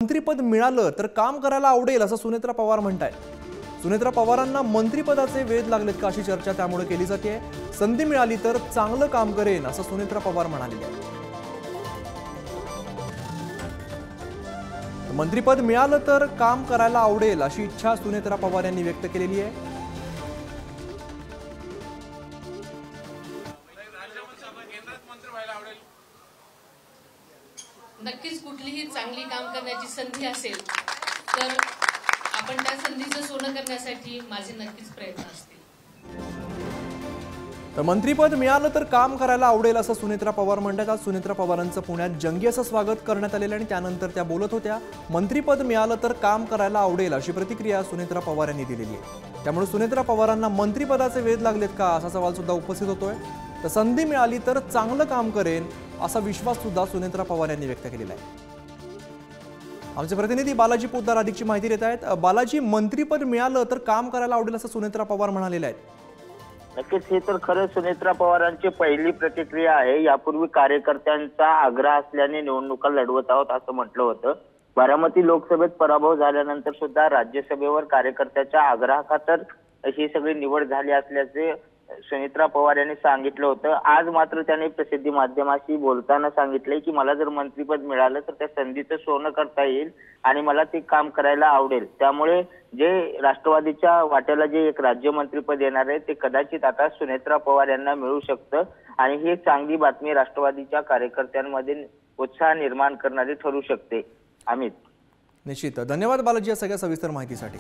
मंत्रिपद मिळालं तर काम करायला आवडेल असं सुनेत्रा पवार म्हणतायत। सुनेत्रा पवारांना मंत्रिपदाचे वेध लागलेत का अशी चर्चा त्यामुळे केली जाते। संधी मिळाली तर चांगलं काम करेन असं सुनेत्रा पवार म्हणाले आहेत। मंत्रिपद मिळालं तर काम करायला आवडेल अशी इच्छा सुनेत्रा पवार यांनी व्यक्त केलेली आहे। नक्कीच कुठलीही चांगली काम करण्याची संधी असेल तर आपण त्या संधीचं सोनं करण्यासाठी माझे नक्कीच प्रयत्न असतील। तर मंत्रिपद मिळालं तर काम करायला आवडेल असं सुनेत्रा पवार म्हणतात। आज सुनेत्रा पवारांचं पुण्यात जंगी असं स्वागत करण्यात आलेलं आणि त्यानंतर त्या बोलत होत्या। मंत्रिपद मिळालं तर काम करायला आवडेल अशी प्रतिक्रिया सुनेत्रा पवार यांनी दिलेली आहे। त्यामुळे सुनेत्रा पवारांना मंत्रिपदाचे वेध लागलेत का असा सवाल सुद्धा उपस्थित होतोय। तर संधी मिळाली तर चांगलं काम करेन असा विश्वास सुद्धा सुनेत्रा पवार यांनी व्यक्त केलेला आहे। आमचे प्रतिनिधी बालाजी पोद्दार अधिकची माहिती देत आहेत। बालाजी, मंत्रिपद मिळालं तर काम करायला आवडेल असं सुनेत्रा पवार म्हणालेले आहेत। नक्कीच हे तर खरं सुनेत्रा पवारांची पहिली प्रतिक्रिया आहे। यापूर्वी कार्यकर्त्यांचा आग्रह असल्याने निवडणुका लढवत आहोत असं म्हटलं होतं। बारामती लोकसभेत पराभव झाल्यानंतर सुद्धा राज्यसभेवर कार्यकर्त्याच्या आग्रहाखातर ही सगळी निवड झाली असल्याचे सुनेत्रा पवार यांनी सांगितलं होतं। आज मात्र त्यांनी प्रसिद्धी माध्यमाशी बोलताना सांगितलंय की मला जर मंत्रिपद मिळालं तर त्या संधीचं सोनं करता येईल आणि मला ते काम करायला आवडेल। त्यामुळे जे राष्ट्रवादीच्या वाट्याला जे एक राज्यमंत्रीपद येणार आहे ते कदाचित आता सुनेत्रा पवार यांना मिळू शकतं आणि ही एक चांगली बातमी राष्ट्रवादीच्या कार्यकर्त्यांमध्ये उत्साह निर्माण करणारी ठरू शकते। अमित, निश्चित धन्यवाद बालाजी या सगळ्या सविस्तर माहितीसाठी।